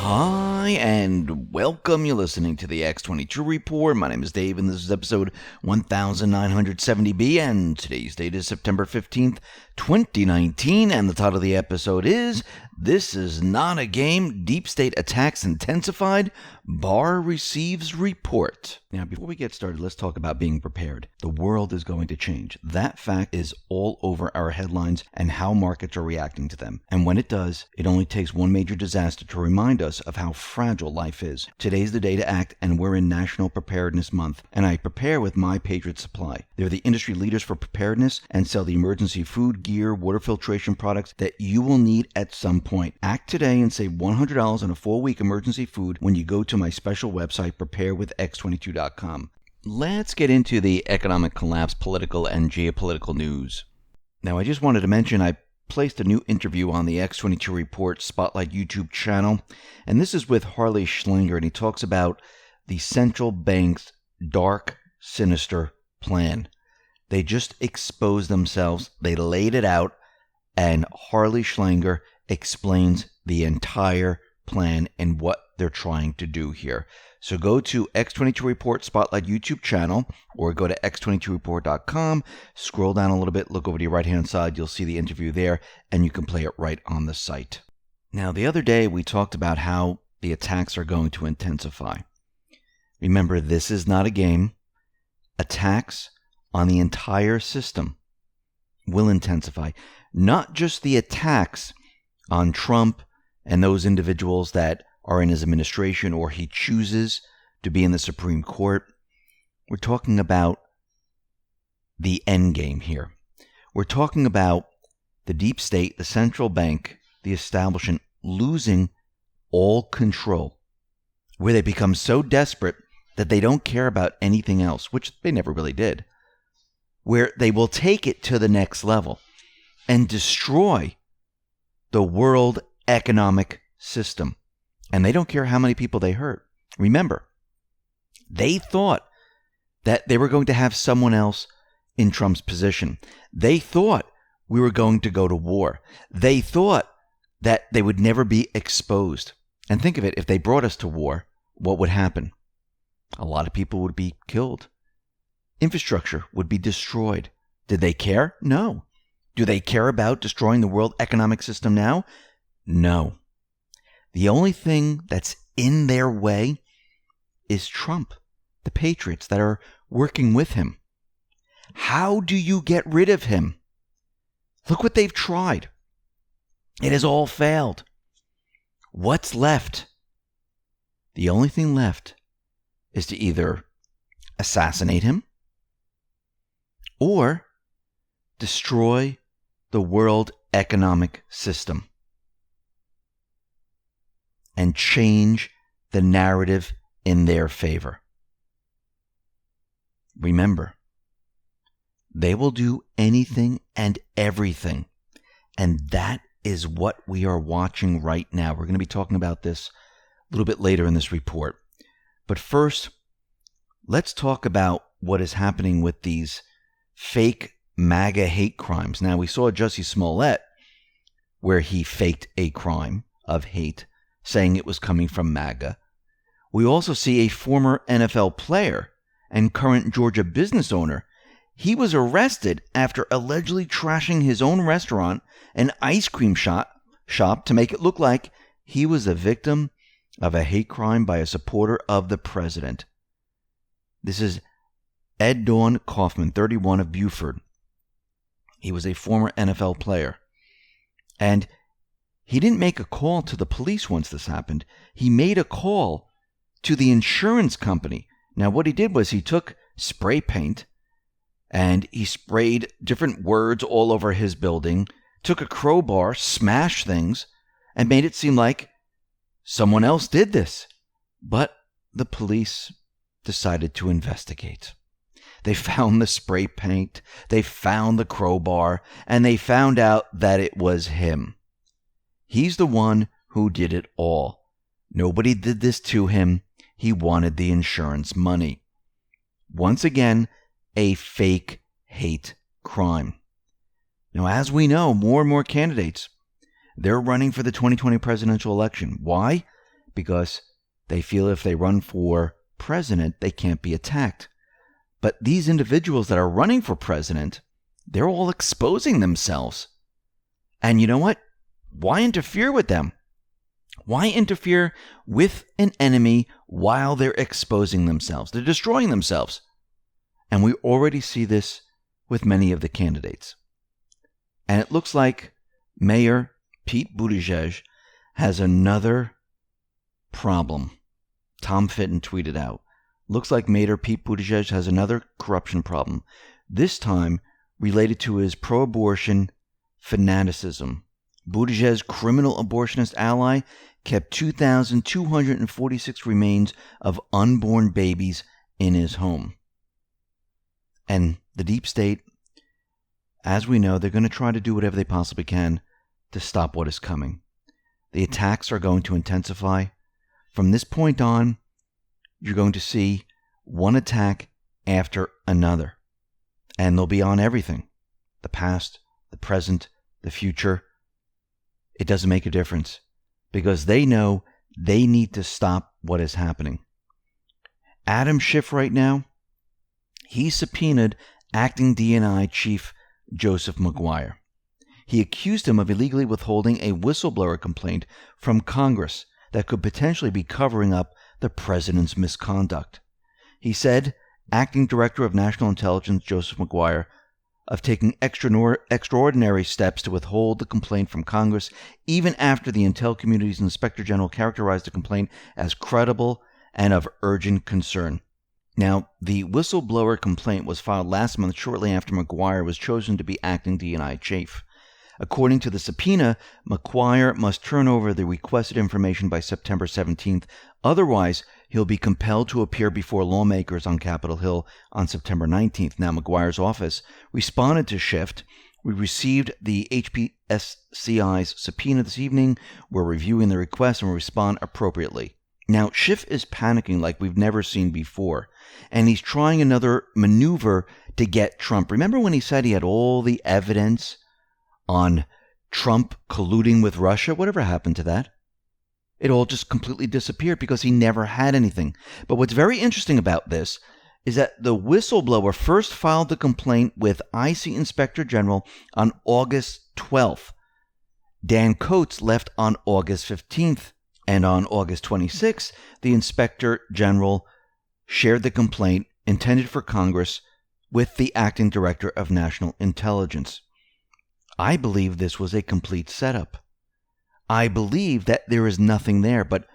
Hi, and welcome. You're listening to the X22 Report. My name is Dave, and this is episode 1970B, and today's date is September 15th, 2019, and the title of the episode is, This Is Not a Game, Deep State Attacks Intensified, Barr Receives Report. Now, before we get started, let's talk about being prepared. The world is going to change. That fact is all over our headlines and how markets are reacting to them. And when it does, it only takes one major disaster to remind us of how fragile life is. Today's the day to act, and we're in National Preparedness Month, and I prepare with my Patriot Supply. They're the industry leaders for preparedness and sell the emergency food, gear, water filtration products that you will need at some point. Act today and save $100 on a 4-week emergency food when you go to my special website, preparewithx22.com. Let's get into the economic collapse, political and geopolitical news. Now, I just wanted to mention I placed a new interview on the X22 Report Spotlight YouTube channel, and this is with Harley Schlanger, and he talks about the central bank's dark, sinister plan. They just exposed themselves, they laid it out, and Harley Schlanger explains the entire plan and what they're trying to do here. So go to X22 Report Spotlight YouTube channel, or go to x22report.com, scroll down a little bit, look over to your right-hand side, you'll see the interview there, and you can play it right on the site. Now, the other day we talked about how the attacks are going to intensify. Remember, this is not a game. Attacks on the entire system will intensify. Not just the attacks on Trump and those individuals that are in his administration or he chooses to be in the Supreme Court. We're talking about the end game here. We're talking about the deep state, the central bank, the establishment losing all control, where they become so desperate that they don't care about anything else, which they never really did, where they will take it to the next level and destroy the world economic system. And they don't care how many people they hurt. Remember, they thought that they were going to have someone else in Trump's position. They thought we were going to go to war. They thought that they would never be exposed. And think of it, if they brought us to war, what would happen? A lot of people would be killed. Infrastructure would be destroyed. Did they care? No. Do they care about destroying the world economic system now? No. The only thing that's in their way is Trump, the patriots that are working with him. How do you get rid of him? Look what they've tried. It has all failed. What's left? The only thing left is to either assassinate him or destroy the world economic system and change the narrative in their favor. Remember, they will do anything and everything, and that is what we are watching right now. We're going to be talking about this a little bit later in this report. But first, let's talk about what is happening with these fake MAGA hate crimes. Now, we saw Jussie Smollett, where he faked a crime of hate, saying it was coming from MAGA. We also see a former NFL player and current Georgia business owner. He was arrested after allegedly trashing his own restaurant and ice cream shop to make it look like he was a victim of a hate crime by a supporter of the president. This is Ed Dawn Kaufman, 31, of Buford. He was a former NFL player. And he didn't make a call to the police once this happened. He made a call to the insurance company. Now, what he did was he took spray paint and he sprayed different words all over his building, took a crowbar, smashed things, and made it seem like someone else did this. But the police decided to investigate. They found the spray paint, they found the crowbar, and they found out that it was him. He's the one who did it all. Nobody did this to him. He wanted the insurance money. Once again, a fake hate crime. Now, as we know, more and more candidates, they're running for the 2020 presidential election. Why? because they feel if they run for president, they can't be attacked. But these individuals that are running for president, they're all exposing themselves. And you know what? Why interfere with them? Why interfere with an enemy while they're exposing themselves? They're destroying themselves. And we already see this with many of the candidates. And it looks like Mayor Pete Buttigieg has another problem. Tom Fitton tweeted out, looks like Mayor Pete Buttigieg has another corruption problem, this time related to his pro-abortion fanaticism. Buttigieg's criminal abortionist ally kept 2,246 remains of unborn babies in his home. And the deep state, as we know, they're going to try to do whatever they possibly can to stop what is coming. The attacks are going to intensify. From this point on, you're going to see one attack after another. And they'll be on everything. The past, the present, the future. It doesn't make a difference. Because they know they need to stop what is happening. Adam Schiff right now, he subpoenaed acting DNI Chief Joseph Maguire. He accused him of illegally withholding a whistleblower complaint from Congress that could potentially be covering up the president's misconduct. He said acting Director of National Intelligence Joseph Maguire of taking extraordinary steps to withhold the complaint from Congress, even after the Intel Community's Inspector General characterized the complaint as credible and of urgent concern. Now, the whistleblower complaint was filed last month shortly after Maguire was chosen to be acting DNI chief. According to the subpoena, Maguire must turn over the requested information by September 17th. Otherwise, he'll be compelled to appear before lawmakers on Capitol Hill on September 19th. Now, Maguire's office responded to Schiff. We received the HPSCI's subpoena this evening. We're reviewing the request and will respond appropriately. Now, Schiff is panicking like we've never seen before, and he's trying another maneuver to get Trump. Remember when he said he had all the evidence on Trump colluding with Russia? Whatever happened to that? It all just completely disappeared because he never had anything. But what's very interesting about this is that the whistleblower first filed the complaint with IC Inspector General on August 12th. Dan Coates left on August 15th. And on August 26th, the Inspector General shared the complaint intended for Congress with the Acting Director of National Intelligence. I believe this was a complete setup. I believe that there is nothing there, but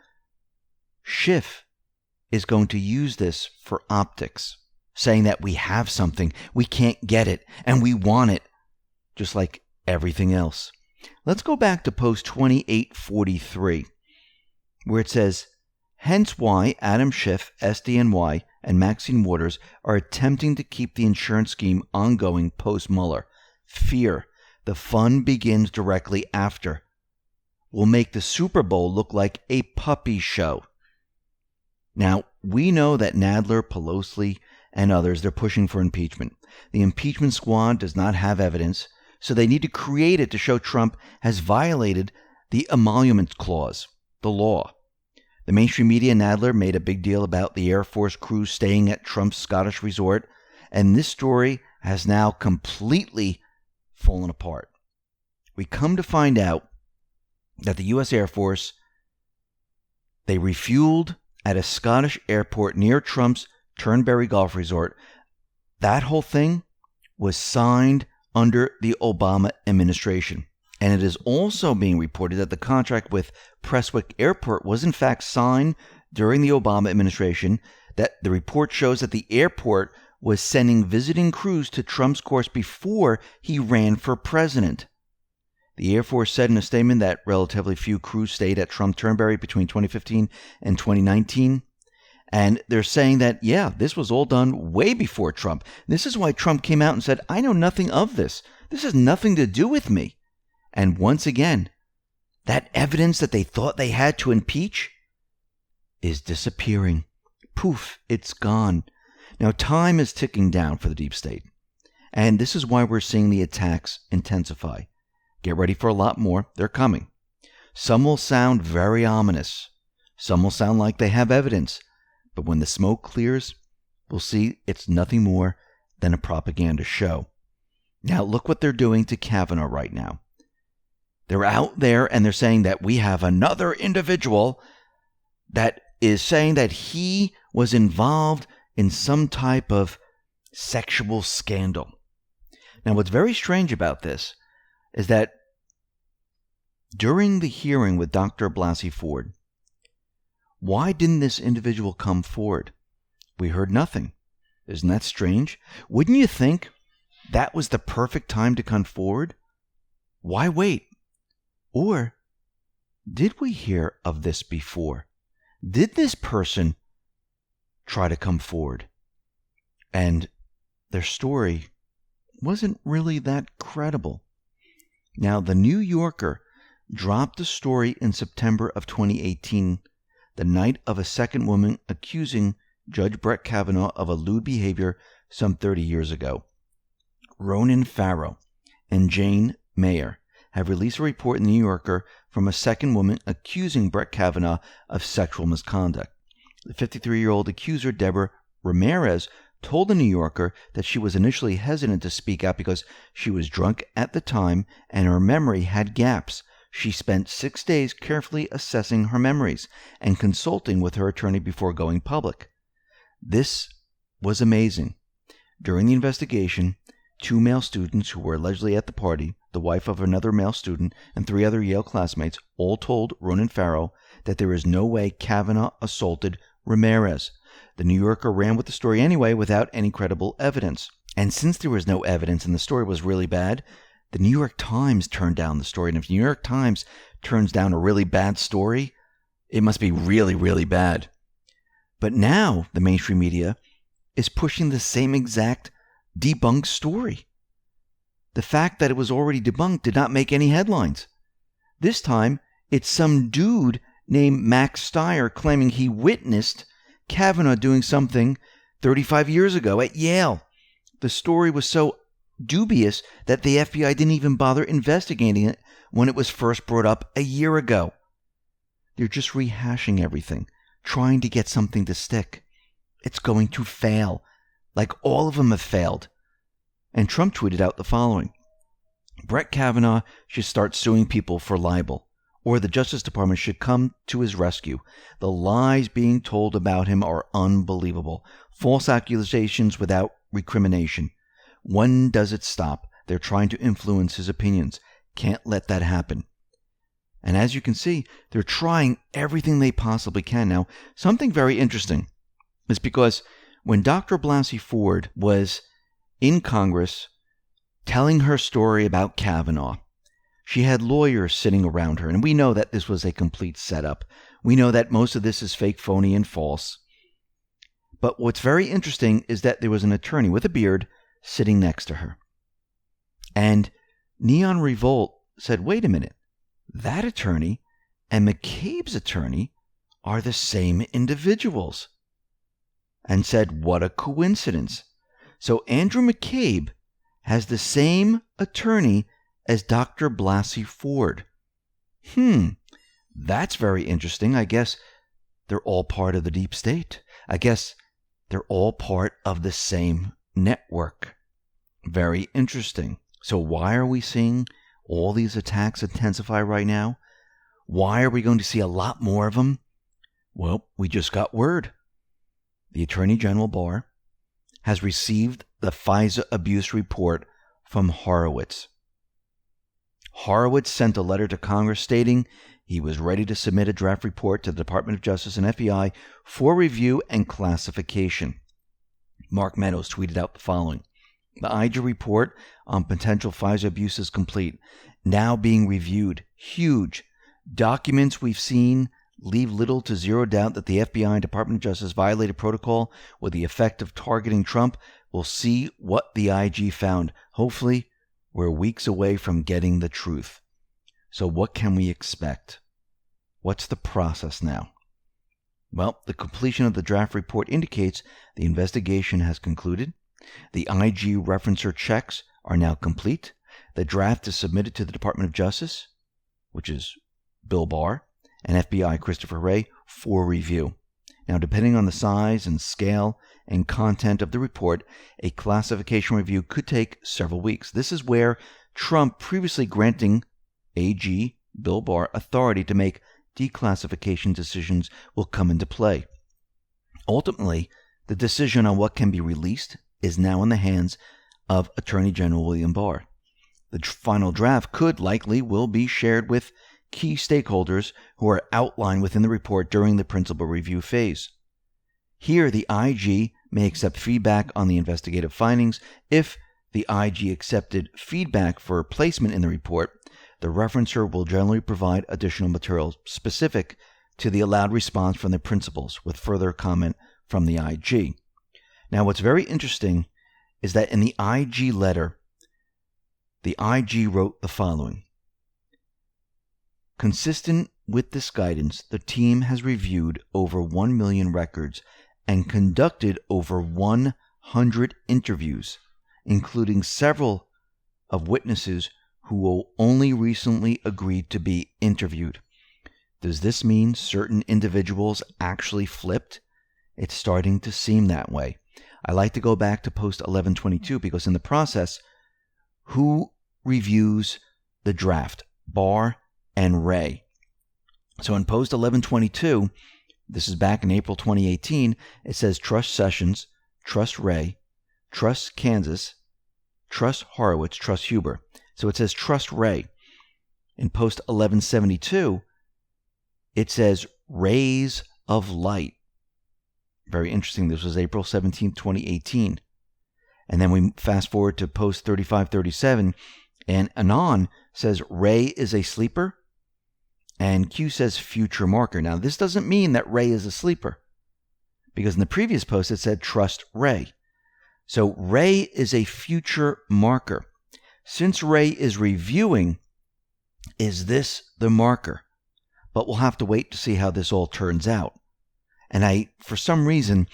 Schiff is going to use this for optics, saying that we have something, we can't get it, and we want it, just like everything else. Let's go back to post 2843. Where it says, hence why Adam Schiff, SDNY, and Maxine Waters are attempting to keep the insurance scheme ongoing post-Mueller. Fear. The fun begins directly after. Will make the Super Bowl look like a puppy show. Now, we know that Nadler, Pelosi, and others, they're pushing for impeachment. The impeachment squad does not have evidence, so they need to create it to show Trump has violated the emolument clause, the law. The mainstream media and Nadler made a big deal about the Air Force crew staying at Trump's Scottish resort, and this story has now completely fallen apart. We come to find out that the U.S. Air Force, they refueled at a Scottish airport near Trump's Turnberry Golf Resort. That whole thing was signed under the Obama administration. And it is also being reported that the contract with Prestwick Airport was in fact signed during the Obama administration, that the report shows that the airport was sending visiting crews to Trump's course before he ran for president. The Air Force said in a statement that relatively few crews stayed at Trump Turnberry between 2015 and 2019. And they're saying that, yeah, this was all done way before Trump. This is why Trump came out and said, I know nothing of this. This has nothing to do with me. And once again, that evidence that they thought they had to impeach is disappearing. Poof, it's gone. Now, time is ticking down for the deep state. And this is why we're seeing the attacks intensify. Get ready for a lot more. They're coming. Some will sound very ominous. Some will sound like they have evidence, but when the smoke clears, we'll see it's nothing more than a propaganda show. Now, look what they're doing to Kavanaugh right now. They're out there and they're saying that we have another individual that is saying that he was involved in some type of sexual scandal. Now, what's very strange about this is that during the hearing with Dr. Blasey Ford, why didn't this individual come forward? We heard nothing. Isn't that strange? Wouldn't you think that was the perfect time to come forward? Why wait? Or did we hear of this before? Did this person try to come forward? And their story wasn't really that credible. Now, the New Yorker dropped the story in September of 2018, the night of a second woman accusing Judge Brett Kavanaugh of a lewd behavior some 30 years ago. Ronan Farrow and Jane Mayer have released a report in the New Yorker from a second woman accusing Brett Kavanaugh of sexual misconduct. The 53-year-old accuser, Deborah Ramirez, told the New Yorker that she was initially hesitant to speak out because she was drunk at the time and her memory had gaps. She spent 6 days carefully assessing her memories and consulting with her attorney before going public. This was amazing. During the investigation, 2 male students who were allegedly at the party, the wife of another male student, and 3 other Yale classmates, all told Ronan Farrow that there is no way Kavanaugh assaulted Ramirez. The New Yorker ran with the story anyway without any credible evidence. And since there was no evidence and the story was really bad, the New York Times turned down the story. And if the New York Times turns down a really bad story, it must be really, really bad. But now the mainstream media is pushing the same exact debunked story. The fact that it was already debunked did not make any headlines. This time, it's some dude named Max Stier claiming he witnessed Kavanaugh doing something 35 years ago at Yale. The story was so dubious that the FBI didn't even bother investigating it when it was first brought up a year ago. They're just rehashing everything, trying to get something to stick. It's going to fail, like all of them have failed. And Trump tweeted out the following: Brett Kavanaugh should start suing people for libel, or the Justice Department should come to his rescue. The lies being told about him are unbelievable. False accusations without recrimination. When does it stop? They're trying to influence his opinions. Can't let that happen. And as you can see, they're trying everything they possibly can. Now, something very interesting is because when Dr. Blasey Ford was in Congress telling her story about Kavanaugh, she had lawyers sitting around her, and we know that this was a complete setup. We know that most of this is fake, phony, and false. But what's very interesting is that there was an attorney with a beard sitting next to her. And Neon Revolt said, wait a minute, that attorney and McCabe's attorney are the same individuals. And said, what a coincidence. So Andrew McCabe has the same attorney as Dr. Blasey Ford. That's very interesting. I guess they're all part of the deep state. I guess they're all part of the same network. Very interesting. So why are we seeing all these attacks intensify right now? Why are we going to see a lot more of them? Well, we just got word. The Attorney General Barr has received the Fisa abuse report from Horowitz. Horowitz sent a letter to Congress stating he was ready to submit a draft report to the Department of Justice and FBI for review and classification. Mark Meadows tweeted out the following: the IG report on potential Fisa abuse is complete, now being reviewed. Huge. Documents we've seen leave little to zero doubt that the FBI and Department of Justice violated protocol with the effect of targeting Trump. We'll see what the IG found. Hopefully, we're weeks away from getting the truth. So what can we expect? What's the process now? Well, the completion of the draft report indicates the investigation has concluded. The IG referencer checks are now complete. The draft is submitted to the Department of Justice, which is Bill Barr, and FBI Christopher Wray for review. Now, depending on the size and scale and content of the report, a classification review could take several weeks. This is where Trump previously granting AG Bill Barr authority to make declassification decisions will come into play. Ultimately, the decision on what can be released is now in the hands of Attorney General William Barr. The final draft will be shared with key stakeholders who are outlined within the report during the principal review phase. Here, the IG may accept feedback on the investigative findings. If the IG accepted feedback for placement in the report, the referencer will generally provide additional material specific to the allowed response from the principals with further comment from the IG. Now, what's very interesting is that in the IG letter, the IG wrote the following. Consistent with this guidance, the team has reviewed over 1 million records and conducted over 100 interviews, including several of witnesses who only recently agreed to be interviewed. Does this mean certain individuals actually flipped? It's starting to seem that way. I like to go back to post 1122 because in the process, who reviews the draft? Barr and Wray. So in post 1122, this is back in April 2018, it says trust Sessions, trust Wray, trust Kansas, trust Horowitz, trust Huber. So it says trust Wray. In post 1172, it says rays of light. Very interesting. This was April 17, 2018. And then we fast forward to post 3537, and Anon says Wray is a sleeper, and Q says future marker. Now, this doesn't mean that Wray is a sleeper, because in the previous post it said trust Wray. So Wray is a future marker. Since Wray is reviewing, is this the marker? But we'll have to wait to see how this all turns out. And for some reason,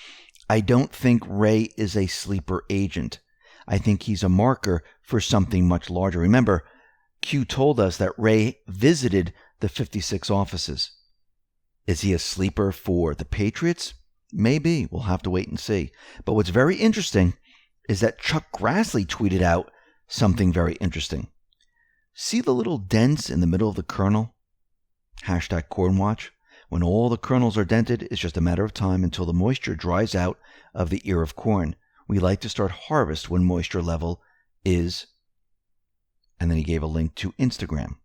I don't think Wray is a sleeper agent. I think he's a marker for something much larger. Remember, Q told us that Wray visited the 56 offices. Is he a sleeper for the Patriots? Maybe. We'll have to wait and see. But what's very interesting is that Chuck Grassley tweeted out something very interesting. See the little dents in the middle of the kernel? Hashtag Cornwatch. When all the kernels are dented, it's just a matter of time until the moisture dries out of the ear of corn. We like to start harvest when moisture level is, and then he gave a link to Instagram.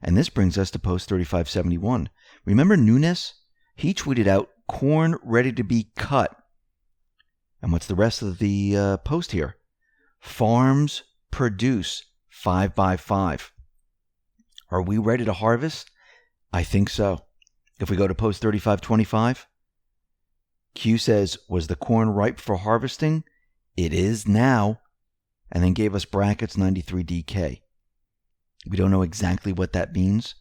And this brings us to post 3571. Remember Nunes? He tweeted out corn ready to be cut. And what's the rest of the post here? Farms produce 5x5. Are we ready to harvest? I think so. If we go to post 3525, Q says, was the corn ripe for harvesting? It is now. And then gave us brackets 93DK. We don't know exactly what that means.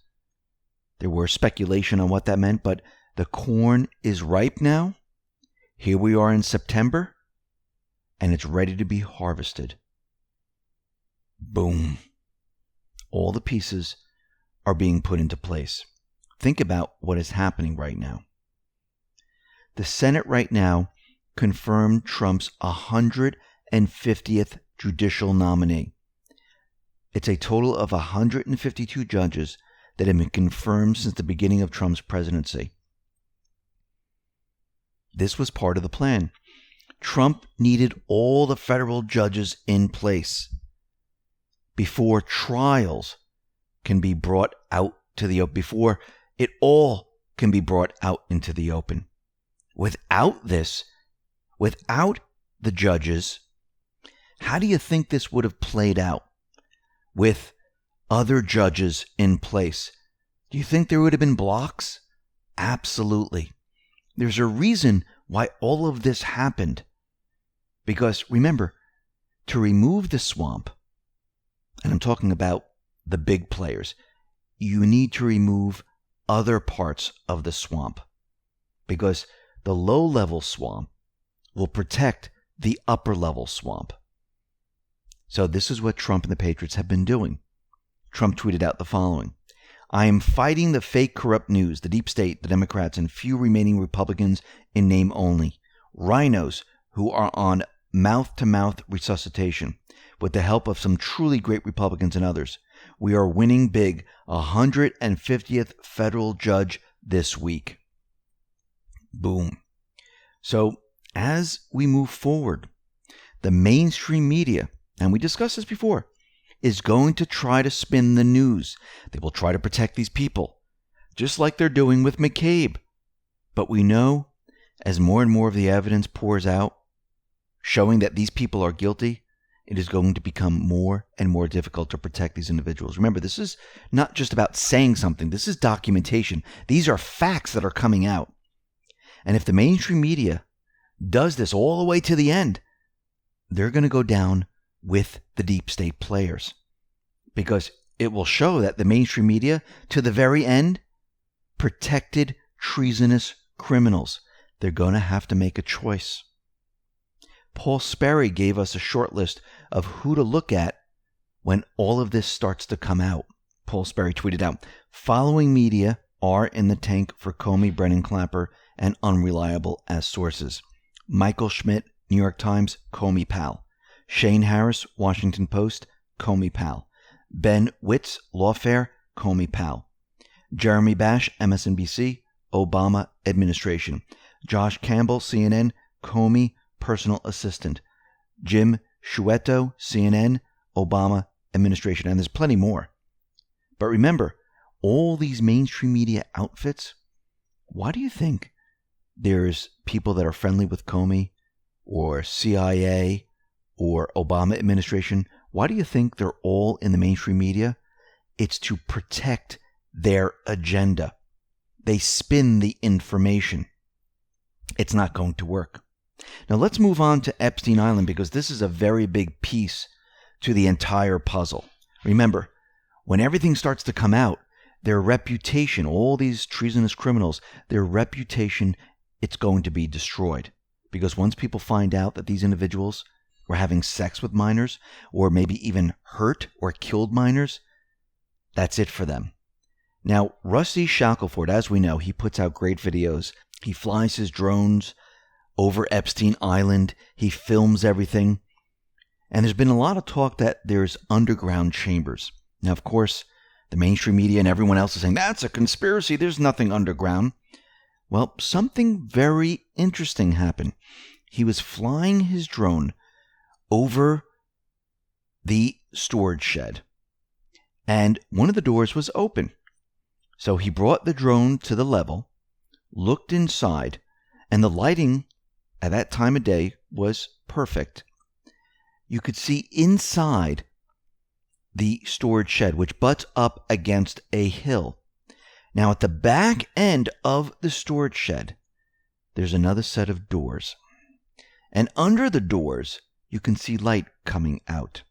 There were speculation on what that meant, but the corn is ripe now. Here we are in September, and it's ready to be harvested. Boom. All the pieces are being put into place. Think about what is happening right now. The Senate right now confirmed Trump's 150th judicial nominee. It's a total of 152 judges that have been confirmed since the beginning of Trump's presidency. This was part of the plan. Trump needed all the federal judges in place before trials can be brought out to the open, before it all can be brought out into the open. Without this, without the judges, how do you think this would have played out with other judges in place? Do you think there would have been blocks? Absolutely. There's a reason why all of this happened. Because remember, to remove the swamp, and I'm talking about the big players, you need to remove other parts of the swamp, because the low-level swamp will protect the upper-level swamp. So this is what Trump and the Patriots have been doing. Trump tweeted out the following. I am fighting the fake corrupt news, the deep state, the Democrats, and few remaining Republicans in name only. Rhinos who are on mouth-to-mouth resuscitation with the help of some truly great Republicans and others. We are winning big, 150th federal judge this week. Boom. So as we move forward, the mainstream media, and we discussed this before, is going to try to spin the news. They will try to protect these people, just like they're doing with McCabe. But we know, as more and more of the evidence pours out, showing that these people are guilty, it is going to become more and more difficult to protect these individuals. Remember, this is not just about saying something. This is documentation. These are facts that are coming out. And if the mainstream media does this all the way to the end, they're going to go down with the deep state players, because it will show that the mainstream media, to the very end, protected treasonous criminals. They're going to have to make a choice. Paul Sperry gave us a short list of who to look at when all of this starts to come out. Paul Sperry tweeted out, following media are in the tank for Comey, Brennan Clapper, and unreliable as sources. Michael Schmidt, New York Times, Comey pal. Shane Harris, Washington Post, Comey pal. Ben Witz, Lawfare, Comey pal. Jeremy Bash, MSNBC, Obama administration. Josh Campbell, CNN, Comey personal assistant. Jim Sciutto, CNN, Obama administration. And there's plenty more. But remember, all these mainstream media outfits, why do you think there's people that are friendly with Comey or CIA or Obama administration? Why do you think they're all in the mainstream media? It's to protect their agenda. They spin the information. It's not going to work. Now let's move on to Epstein Island, because this is a very big piece to the entire puzzle. Remember, when everything starts to come out, their reputation, all these treasonous criminals, their reputation, it's going to be destroyed. Because once people find out that these individuals were having sex with minors, or maybe even hurt or killed minors, that's it for them. Now, Rusty Shackelford, as we know, he puts out great videos. He flies his drones over Epstein Island. He films everything. And there's been a lot of talk that there's underground chambers. Now, of course, the mainstream media and everyone else is saying, that's a conspiracy. There's nothing underground. Well, something very interesting happened. He was flying his drone over the storage shed, and one of the doors was open. So he brought the drone to the level, looked inside, and the lighting at that time of day was perfect. You could see inside the storage shed, which butts up against a hill. Now, at the back end of the storage shed, there's another set of doors. And under the doors, you can see light coming out.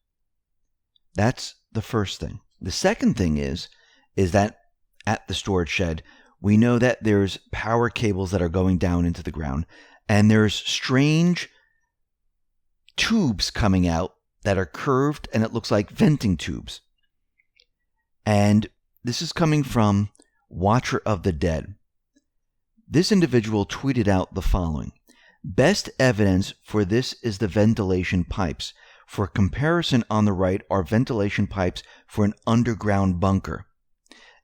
That's the first thing. The second thing is that at the storage shed, we know that there's power cables that are going down into the ground, and there's strange tubes coming out that are curved, and it looks like venting tubes. And this is coming from Watcher of the Dead. This individual tweeted out the following: best evidence for this is the ventilation pipes. For comparison, on the right are ventilation pipes for an underground bunker.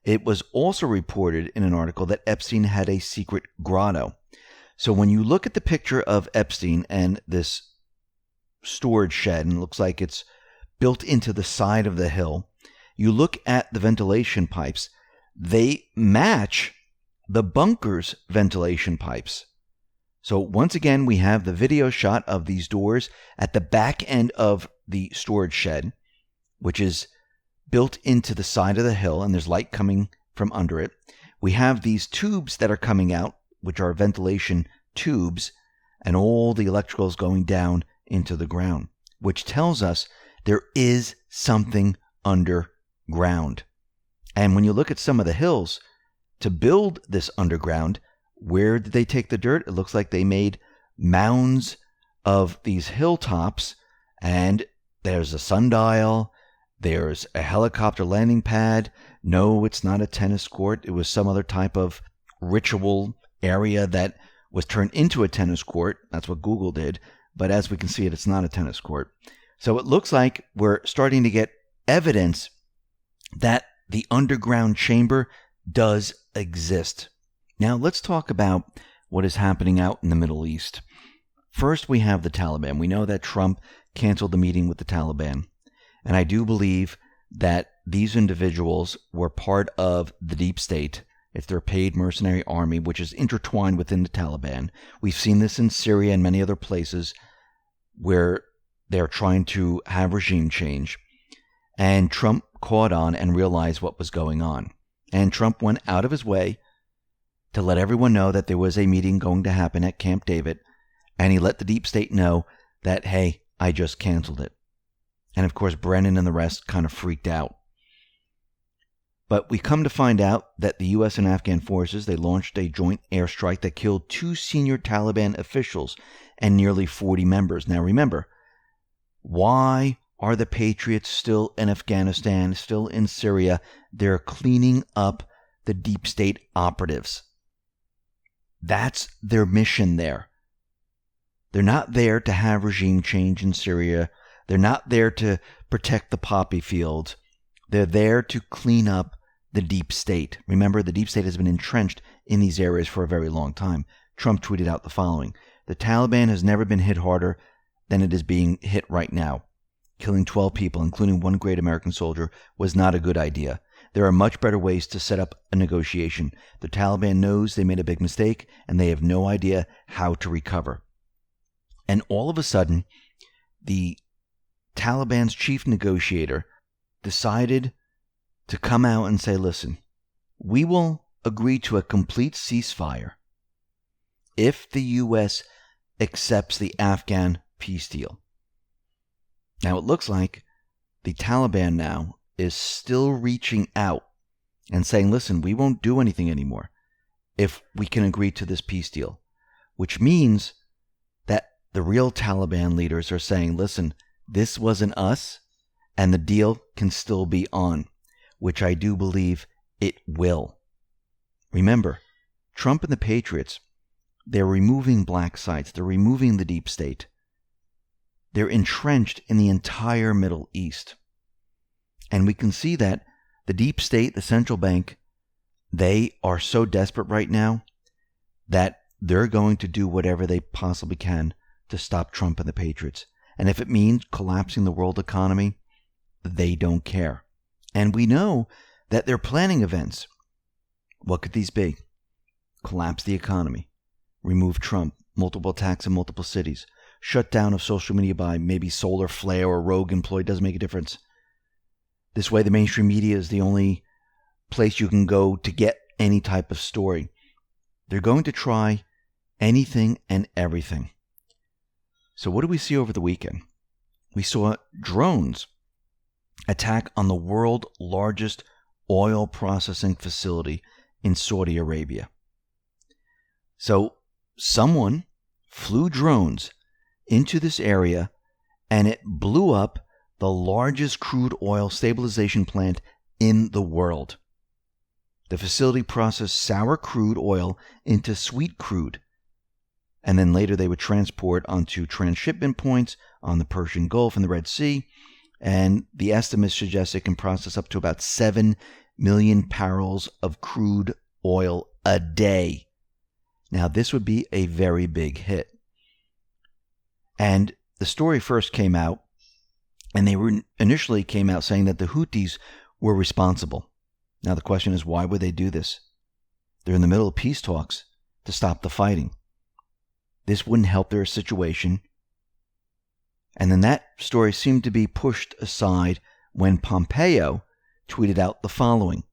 It was also reported in an article that Epstein had a secret grotto. So when you look at the picture of Epstein and this storage shed, and it looks like it's built into the side of the hill, you look at the ventilation pipes, they match the bunker's ventilation pipes. So once again, we have the video shot of these doors at the back end of the storage shed, which is built into the side of the hill, and there's light coming from under it. We have these tubes that are coming out, which are ventilation tubes, and all the electricals going down into the ground, which tells us there is something underground. And when you look at some of the hills, to build this underground, where did they take the dirt? It looks like they made mounds of these hilltops, and there's a sundial, There's a helicopter landing pad. No, it's not a tennis court. It was some other type of ritual area that was turned into a tennis court. That's what Google did. But as we can see it's not a tennis court. So it looks like we're starting to get evidence that the underground chamber does exist. Now let's talk about what is happening out in the Middle East. First, we have the Taliban. We know that Trump canceled the meeting with the Taliban. And I do believe that these individuals were part of the deep state. It's their paid mercenary army, which is intertwined within the Taliban. We've seen this in Syria and many other places where they're trying to have regime change. And Trump caught on and realized what was going on. And Trump went out of his way to let everyone know that there was a meeting going to happen at Camp David. And he let the deep state know that, hey, I just canceled it. And of course, Brennan and the rest kind of freaked out. But we come to find out that the U.S. and Afghan forces, they launched a joint airstrike that killed 2 senior Taliban officials and nearly 40 members. Now remember, why are the Patriots still in Afghanistan, still in Syria? They're cleaning up the deep state operatives. That's their mission there. They're not there to have regime change in Syria. They're not there to protect the poppy fields. They're there to clean up the deep state. Remember, the deep state has been entrenched in these areas for a very long time. Trump tweeted out the following: "The Taliban has never been hit harder than it is being hit right now. Killing 12 people, including 1 great American soldier, was not a good idea. There are much better ways to set up a negotiation. The Taliban knows they made a big mistake, and they have no idea how to recover." And all of a sudden, the Taliban's chief negotiator decided to come out and say, listen, we will agree to a complete ceasefire if the U.S. accepts the Afghan peace deal. Now, it looks like the Taliban now is still reaching out and saying, listen, we won't do anything anymore if we can agree to this peace deal, which means that the real Taliban leaders are saying, listen, this wasn't us, and the deal can still be on, which I do believe it will. Remember, Trump and the Patriots, they're removing black sites. They're removing the deep state. They're entrenched in the entire Middle East. And we can see that the deep state, the central bank, they are so desperate right now that they're going to do whatever they possibly can to stop Trump and the Patriots. And if it means collapsing the world economy, they don't care. And we know that they're planning events. What could these be? Collapse the economy, remove Trump, multiple attacks in multiple cities, shutdown of social media by maybe Solar Flare or Rogue employee, doesn't make a difference. This way the mainstream media is the only place you can go to get any type of story. They're going to try anything and everything. So what do we see over the weekend? We saw drones attack on the world's largest oil processing facility in Saudi Arabia. So someone flew drones into this area and it blew up the largest crude oil stabilization plant in the world. The facility processed sour crude oil into sweet crude, and then later they would transport onto transshipment points on the Persian Gulf and the Red Sea, and the estimates suggest it can process up to about 7 million barrels of crude oil a day. Now, this would be a very big hit. And the story first came out, and they initially came out saying that the Houthis were responsible. Now, the question is, why would they do this? They're in the middle of peace talks to stop the fighting. This wouldn't help their situation. And then that story seemed to be pushed aside when Pompeo tweeted out the following: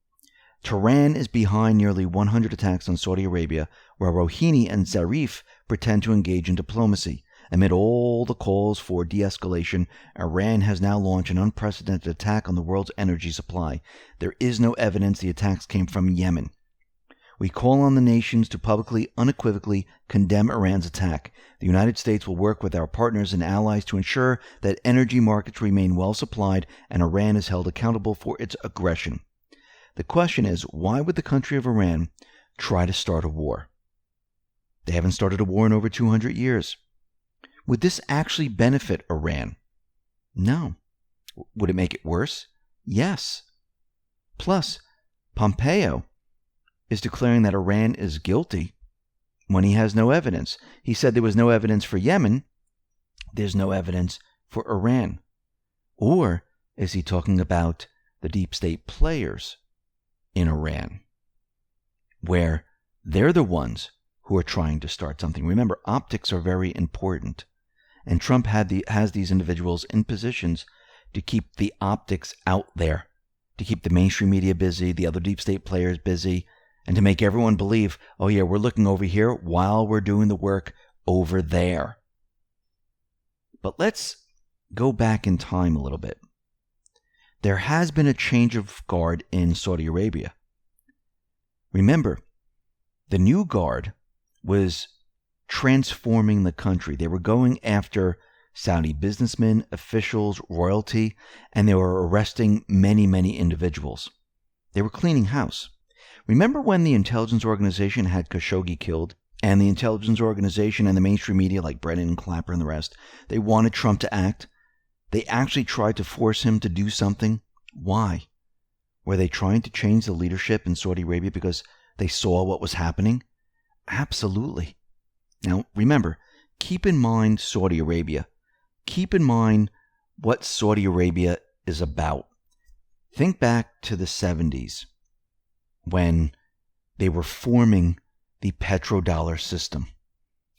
Tehran is behind nearly 100 attacks on Saudi Arabia, where Rouhani and Zarif pretend to engage in diplomacy. Amid all the calls for de-escalation, Iran has now launched an unprecedented attack on the world's energy supply. There is no evidence the attacks came from Yemen. We call on the nations to publicly, unequivocally condemn Iran's attack. The United States will work with our partners and allies to ensure that energy markets remain well supplied and Iran is held accountable for its aggression. The question is, why would the country of Iran try to start a war? They haven't started a war in over 200 years. Would this actually benefit Iran? No. Would it make it worse? Yes. Plus, Pompeo is declaring that Iran is guilty when he has no evidence. He said there was no evidence for Yemen. There's no evidence for Iran. Or is he talking about the deep state players in Iran, where they're the ones who are trying to start something? Remember, optics are very important. And Trump has these individuals in positions to keep the optics out there, to keep the mainstream media busy, the other deep state players busy, and to make everyone believe, oh yeah, we're looking over here while we're doing the work over there. But let's go back in time a little bit. There has been a change of guard in Saudi Arabia. Remember, the new guard was transforming the country. They were going after Saudi businessmen, officials, royalty, and they were arresting many, many individuals. They were cleaning house. Remember when the intelligence organization had Khashoggi killed, and the intelligence organization and the mainstream media like Brennan and Clapper and the rest, they wanted Trump to act? They actually tried to force him to do something. Why? Were they trying to change the leadership in Saudi Arabia because they saw what was happening? Absolutely. Now, remember, keep in mind Saudi Arabia. Keep in mind what Saudi Arabia is about. Think back to the 70s when they were forming the petrodollar system.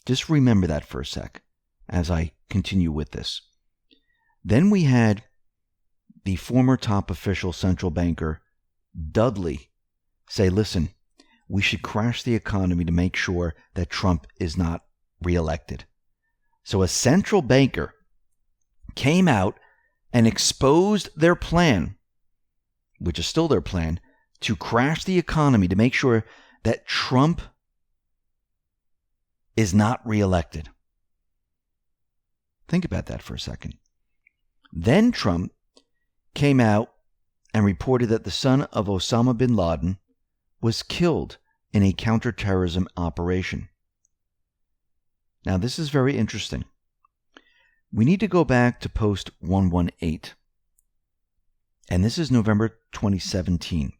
Just remember that for a sec as I continue with this. Then we had the former top official central banker, Dudley, say, listen, we should crash the economy to make sure that Trump is not reelected. So a central banker came out and exposed their plan, which is still their plan, to crash the economy to make sure that Trump is not reelected. Think about that for a second. Then Trump came out and reported that the son of Osama bin Laden was killed in a counterterrorism operation. Now, this is very interesting. We need to go back to post 118. And this is November 2017.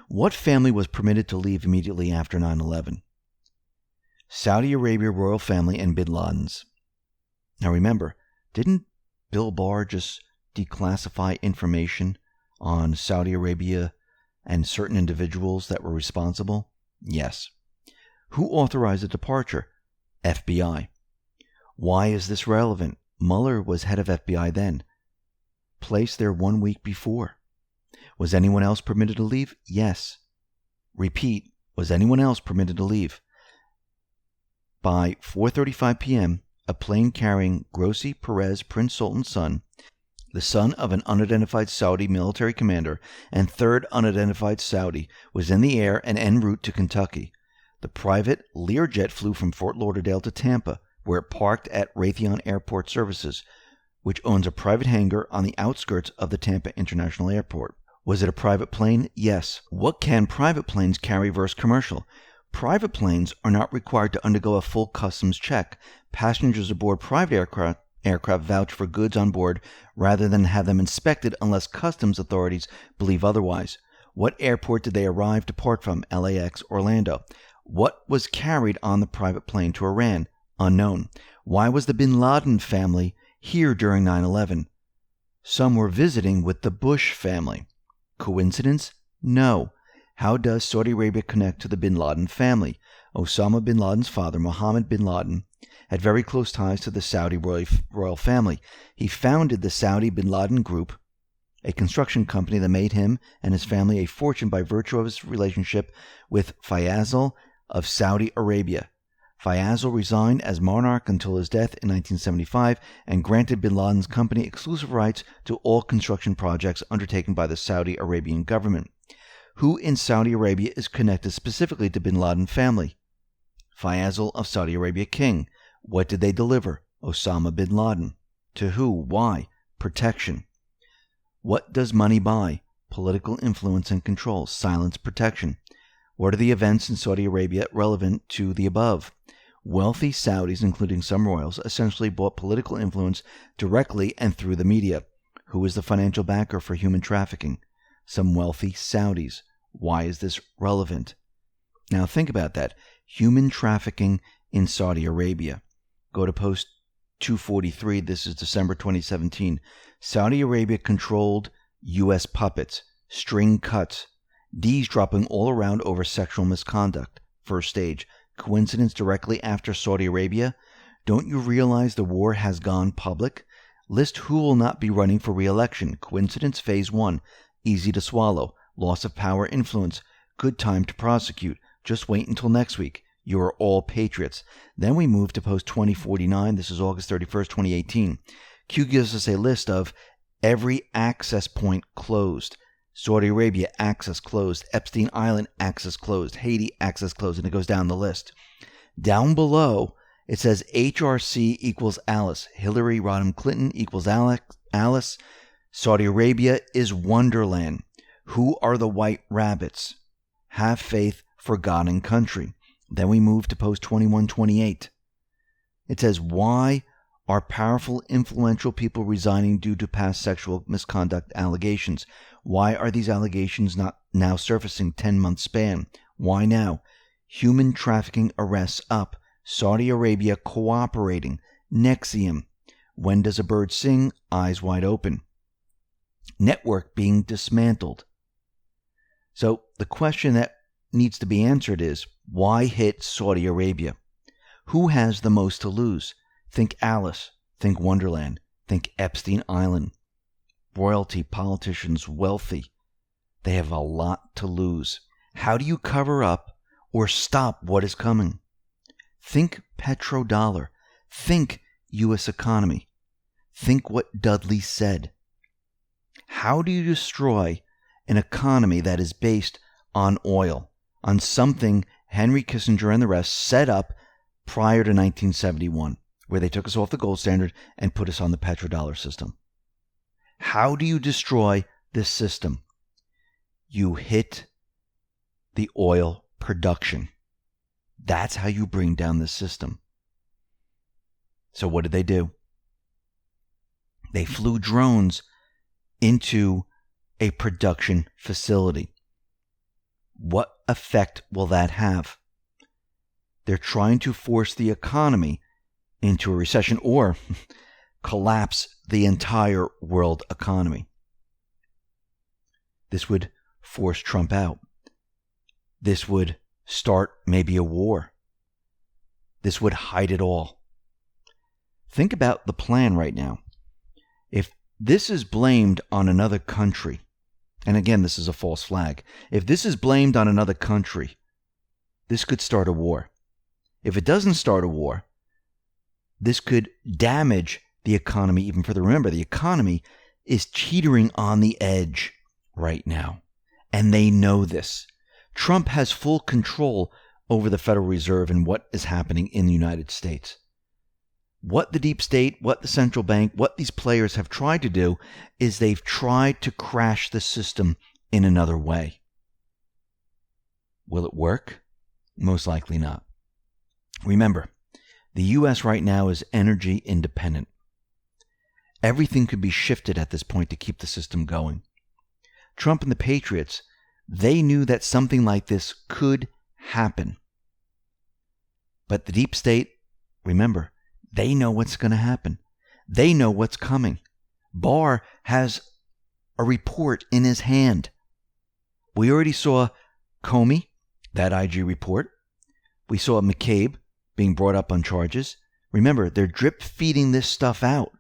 What family was permitted to leave immediately after 9/11? Saudi Arabia royal family and bin Laden's. Now remember, didn't Bill Barr just declassify information on Saudi Arabia and certain individuals that were responsible? Yes. Who authorized the departure? FBI. Why is this relevant? Mueller was head of FBI then. Placed there 1 week before. Was anyone else permitted to leave? Yes. Repeat, was anyone else permitted to leave? By 4:35 p.m., a plane carrying Grossi Perez, Prince Sultan's son, the son of an unidentified Saudi military commander and third unidentified Saudi, was in the air and en route to Kentucky. The private Learjet flew from Fort Lauderdale to Tampa, where it parked at Raytheon Airport Services, which owns a private hangar on the outskirts of the Tampa International Airport. Was it a private plane? Yes. What can private planes carry versus commercial? Private planes are not required to undergo a full customs check. Passengers aboard private aircraft vouch for goods on board rather than have them inspected unless customs authorities believe otherwise. What airport did they depart from? LAX, Orlando. What was carried on the private plane to Iran? Unknown. Why was the bin Laden family here during 9/11? Some were visiting with the Bush family. Coincidence? No. How does Saudi Arabia connect to the bin Laden family? Osama bin Laden's father, Mohammed bin Laden, had very close ties to the Saudi royal family. He founded the Saudi bin Laden Group, a construction company that made him and his family a fortune by virtue of his relationship with Faisal of Saudi Arabia. Faisal resigned as monarch until his death in 1975 and granted bin Laden's company exclusive rights to all construction projects undertaken by the Saudi Arabian government. Who in Saudi Arabia is connected specifically to bin Laden family? Faisal of Saudi Arabia king. What did they deliver? Osama bin Laden. To who? Why? Protection. What does money buy? Political influence and control. Silence, protection. What are the events in Saudi Arabia relevant to the above? Wealthy Saudis, including some royals, essentially bought political influence directly and through the media. Who is the financial backer for human trafficking? Some wealthy Saudis. Why is this relevant? Now think about that. Human trafficking in Saudi Arabia. Go to post 243. This is December 2017. Saudi Arabia controlled U.S. puppets, string cuts, D's dropping all around over sexual misconduct. First stage. Coincidence directly after Saudi Arabia? Don't you realize the war has gone public? List who will not be running for re-election. Coincidence phase 1. Easy to swallow. Loss of power influence. Good time to prosecute. Just wait until next week. You are all patriots. Then we move to post 2049. This is August 31st, 2018. Q gives us a list of every access point closed. Saudi Arabia, access closed. Epstein Island, access closed. Haiti, access closed. And it goes down the list. Down below, it says HRC equals Alice. Hillary Rodham Clinton equals Alice. Saudi Arabia is Wonderland. Who are the white rabbits? Have faith, forgotten country. Then we move to post 2128. It says, why are powerful, influential people resigning due to past sexual misconduct allegations? Why are these allegations not now surfacing 10-month span? Why now? Human trafficking arrests up. Saudi Arabia cooperating. Nexium. When does a bird sing? Eyes wide open. Network being dismantled. So the question that needs to be answered is, why hit Saudi Arabia? Who has the most to lose? Think Alice. Think Wonderland. Think Epstein Island. Royalty, politicians, wealthy. They have a lot to lose. How do you cover up or stop what is coming? Think petrodollar. Think U.S. economy. Think what Dudley said. How do you destroy an economy that is based on oil, on something Henry Kissinger and the rest set up prior to 1971, where they took us off the gold standard and put us on the petrodollar system? How do you destroy this system? You hit the oil production. That's how you bring down the system. So what did they do? They flew drones into a production facility. What effect will that have? They're trying to force the economy into a recession or collapse the entire world economy. This would force Trump out. This would start maybe a war. This would hide it all. Think about the plan right now. If this is blamed on another country, and again, this is a false flag. If this is blamed on another country, this could start a war. If it doesn't start a war, this could damage the economy even further. Remember, the economy is teetering on the edge right now, and they know this. Trump has full control over the Federal Reserve and what is happening in the United States. What the deep state, what the central bank, what these players have tried to do is they've tried to crash the system in another way. Will it work? Most likely not. Remember, the U.S. right now is energy independent. Everything could be shifted at this point to keep the system going. Trump and the Patriots, they knew that something like this could happen. But the deep state, remember, they know what's going to happen. They know what's coming. Barr has a report in his hand. We already saw Comey, that IG report. We saw McCabe being brought up on charges. Remember, they're drip feeding this stuff out.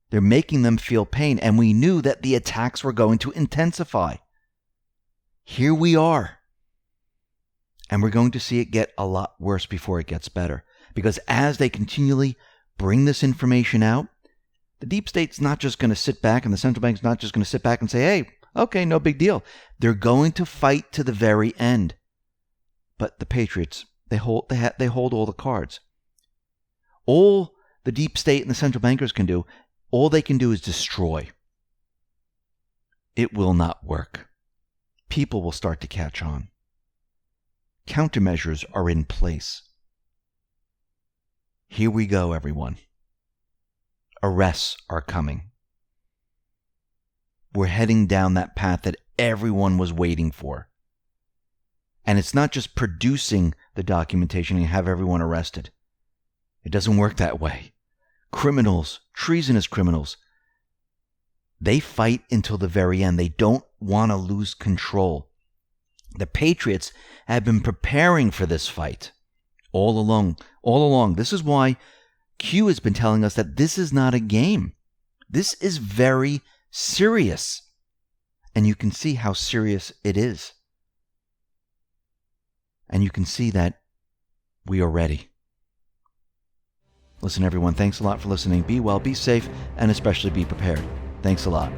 They're making them feel pain. And we knew that the attacks were going to intensify. Here we are. And we're going to see it get a lot worse before it gets better. Because as they continually bring this information out, the deep state's not just going to sit back and the central bank's not just going to sit back and say, hey, Okay, no big deal. They're going to fight to the very end. But the Patriots, they hold all the cards. All the deep state and the central bankers can do, all they can do is destroy. It will not work. People will start to catch on. Countermeasures are in place. Here we go, everyone. Arrests are coming. We're heading down that path that everyone was waiting for. And it's not just producing the documentation and have everyone arrested. It doesn't work that way. Criminals, treasonous criminals, they fight until the very end. They don't want to lose control. The Patriots have been preparing for this fight all along. This is why Q has been telling us that this is not a game. This is very serious. And you can see how serious it is. And you can see that we are ready. Listen, everyone, thanks a lot for listening. Be well, be safe, and especially be prepared. Thanks a lot.